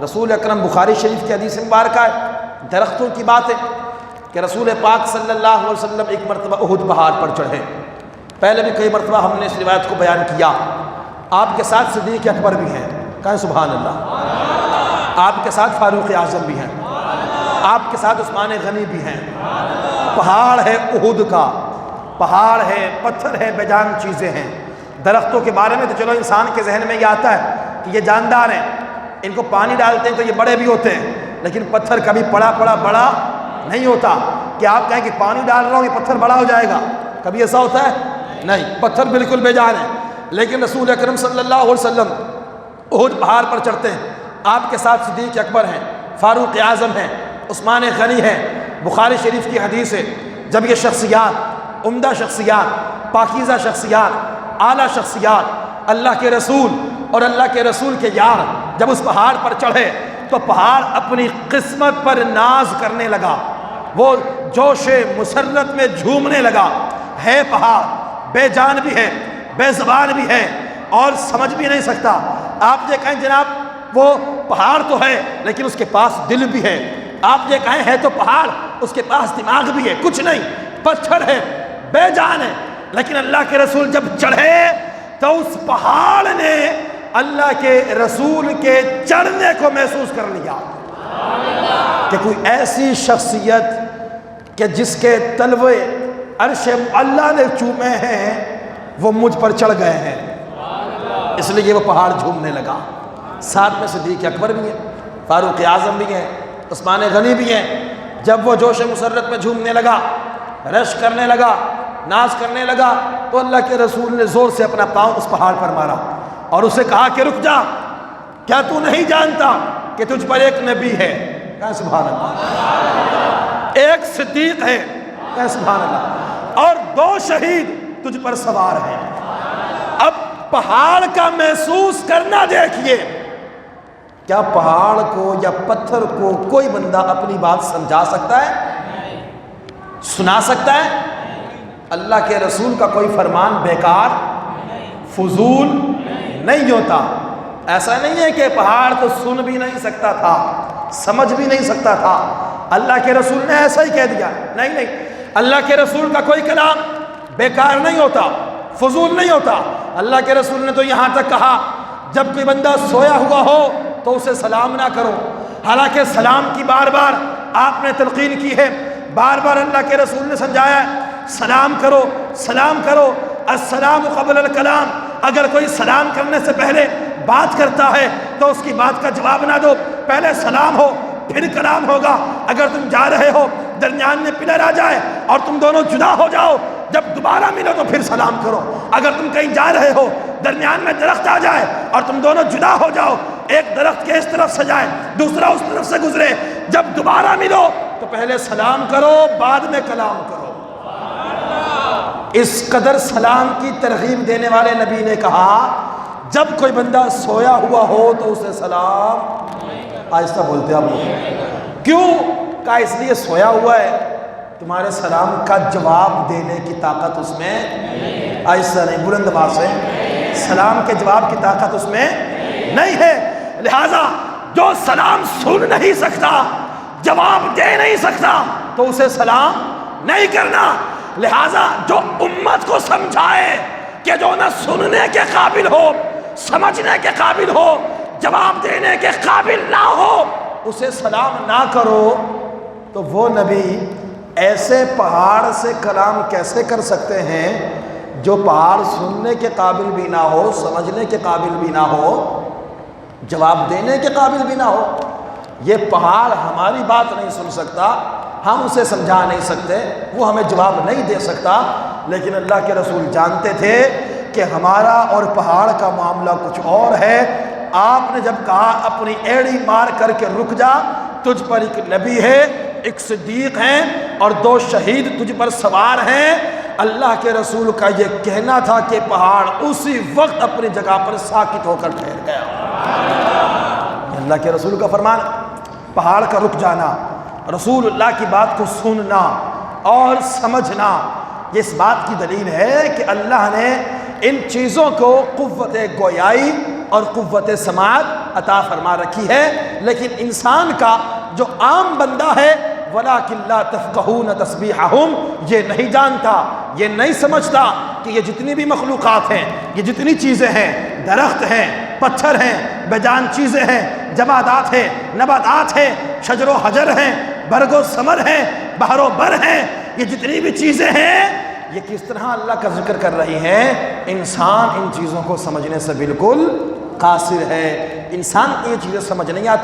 رسول اکرم بخاری شریف کی حدیث مبارکہ ہے، درختوں کی بات ہے کہ رسول پاک صلی اللہ علیہ وسلم ایک مرتبہ احد پہاڑ پر چڑھے۔ پہلے بھی کئی مرتبہ ہم نے اس روایت کو بیان کیا۔ آپ کے ساتھ صدیق اکبر بھی ہیں، کہیں سبحان اللہ۔ آپ کے ساتھ فاروق اعظم بھی ہیں، آپ کے ساتھ عثمان غنی بھی ہیں۔ پہاڑ ہے احد کا، پہاڑ ہے، پتھر ہے، بے جان چیزیں ہیں۔ درختوں کے بارے میں تو چلو انسان کے ذہن میں یہ آتا ہے کہ یہ جاندار ہیں، ان کو پانی ڈالتے ہیں تو یہ بڑے بھی ہوتے ہیں، لیکن پتھر کبھی پڑا بڑا نہیں ہوتا کہ آپ کہیں کہ پانی ڈال رہا ہوں یہ پتھر بڑا ہو جائے گا، کبھی ایسا ہوتا ہے؟ نہیں، پتھر بالکل بے جان ہے۔ لیکن رسول اکرم صلی اللہ علیہ وسلم احد پہاڑ پر چڑھتے ہیں، آپ کے ساتھ صدیق اکبر ہیں، فاروق اعظم ہیں، عثمان غنی ہیں۔ بخاری شریف کی حدیث ہے، جب یہ شخصیات، عمدہ شخصیات، پاکیزہ شخصیات، اعلیٰ شخصیات، اللہ کے رسول اور اللہ کے رسول کے یار جب اس پہاڑ پر چڑھے تو پہاڑ اپنی قسمت پر ناز کرنے لگا، وہ جوش مسرت میں جھومنے لگا۔ ہے پہاڑ، بے جان بھی ہے، بے زبان بھی ہے اور سمجھ بھی نہیں سکتا۔ آپ یہ کہیں جناب وہ پہاڑ تو ہے لیکن اس کے پاس دل بھی ہے، آپ یہ کہیں ہے تو پہاڑ اس کے پاس دماغ بھی ہے، کچھ نہیں، پتھر ہے، بے جان ہے۔ لیکن اللہ کے رسول جب چڑھے تو اس پہاڑ نے اللہ کے رسول کے چڑھنے کو محسوس کر لیا کہ کوئی ایسی شخصیت کہ جس کے تلوے عرش اللہ نے چومے ہیں وہ مجھ پر چڑھ گئے ہیں، اس لیے وہ پہاڑ جھومنے لگا۔ ساتھ میں صدیق اکبر بھی ہیں، فاروق اعظم بھی ہیں، عثمان غنی بھی ہیں۔ جب وہ جوش مسرت میں جھومنے لگا، رش کرنے لگا، ناز کرنے لگا تو اللہ کے رسول نے زور سے اپنا پاؤں اس پہاڑ پر مارا اور اسے کہا کہ رک جا، کیا تو نہیں جانتا کہ تجھ پر ایک نبی ہے؟ کہا سبحان اللہ۔ ایک صدیق ہے، کہا سبحان اللہ، اور 2 شہید تجھ پر سوار ہیں۔ اب پہاڑ کا محسوس کرنا دیکھیے، کیا پہاڑ کو یا پتھر کو کوئی بندہ اپنی بات سمجھا سکتا ہے؟ سنا سکتا ہے؟ اللہ کے رسول کا کوئی فرمان بیکار، فضول نہیں ہوتا۔ ایسا نہیں ہے کہ پہاڑ تو سن بھی نہیں سکتا تھا، سمجھ بھی نہیں سکتا تھا، اللہ کے رسول نے ایسا ہی کہہ دیا۔ نہیں، اللہ کے رسول کا کوئی کلام بیکار نہیں ہوتا، فضول نہیں ہوتا۔ اللہ کے رسول نے تو یہاں تک کہا جب کوئی بندہ سویا ہوا ہو تو اسے سلام نہ کرو، حالانکہ سلام کی بار بار آپ نے تلقین کی ہے، بار بار اللہ کے رسول نے سمجھایا ہے سلام کرو، سلام کرو، السلام قبل الکلام۔ اگر کوئی سلام کرنے سے پہلے بات کرتا ہے تو اس کی بات کا جواب نہ دو، پہلے سلام ہو پھر کلام ہوگا۔ اگر تم جا رہے ہو، درمیان میں پلر آ جائے اور تم دونوں جدا ہو جاؤ، جب دوبارہ ملو تو پھر سلام کرو۔ اگر تم کہیں جا رہے ہو، درمیان میں درخت آ جائے اور تم دونوں جدا ہو جاؤ، ایک درخت کے اس طرف سے جائے، دوسرا اس طرف سے گزرے، جب دوبارہ ملو تو پہلے سلام کرو بعد میں کلام کرو۔ اس قدر سلام کی ترغیب دینے والے نبی نے کہا جب کوئی بندہ سویا ہوا ہو تو اسے سلام، آہستہ بولتے آپ لوگ، کیوں؟ کہا اس لیے سویا ہوا ہے، تمہارے سلام کا جواب دینے کی طاقت اس میں، آہستہ نہیں، بلند آواز سے، سلام کے جواب کی طاقت اس میں نہیں ہے۔ لہٰذا جو سلام سن نہیں سکتا، جواب دے نہیں سکتا تو اسے سلام نہیں کرنا۔ لہٰذا جو امت کو سمجھائے کہ جو نہ سننے کے قابل ہو، سمجھنے کے قابل ہو، جواب دینے کے قابل نہ ہو، اسے سلام نہ کرو، تو وہ نبی ایسے پہاڑ سے کلام کیسے کر سکتے ہیں جو پہاڑ سننے کے قابل بھی نہ ہو، سمجھنے کے قابل بھی نہ ہو، جواب دینے کے قابل بھی نہ ہو؟ یہ پہاڑ ہماری بات نہیں سن سکتا، ہم اسے سمجھا نہیں سکتے، وہ ہمیں جواب نہیں دے سکتا، لیکن اللہ کے رسول جانتے تھے کہ ہمارا اور پہاڑ کا معاملہ کچھ اور ہے۔ آپ نے جب کہا اپنی ایڑی مار کر کے رک جا، تجھ پر ایک نبی ہے، ایک صدیق ہیں اور 2 شہید تجھ پر سوار ہیں، اللہ کے رسول کا یہ کہنا تھا کہ پہاڑ اسی وقت اپنی جگہ پر ساکت ہو کر ٹھہر گیا۔ اللہ کے رسول کا فرمان، پہاڑ کا رک جانا، رسول اللہ کی بات کو سننا اور سمجھنا، یہ اس بات کی دلیل ہے کہ اللہ نے ان چیزوں کو قوت گویائی اور قوت سماعت عطا فرما رکھی ہے، لیکن انسان کا جو عام بندہ ہے وَلَٰكِن لَا تَفْقَهُونَ تَسْبِيحَهُمْ، یہ نہیں جانتا، یہ نہیں سمجھتا کہ یہ جتنی بھی مخلوقات ہیں، یہ جتنی چیزیں ہیں، درخت ہیں، پتھر ہیں، بے جان چیزیں ہیں، جمادات ہیں، نباتات ہیں، شجر و حجر ہیں، برگ و ثمر ہیں، بحر و بر ہیں، یہ جتنی بھی چیزیں ہیں یہ کس طرح اللہ کا ذکر کر رہی ہیں۔ انسان ان چیزوں کو سمجھنے سے بالکل قاصر ہے، انسان کو یہ چیزیں سمجھ نہیں آتی۔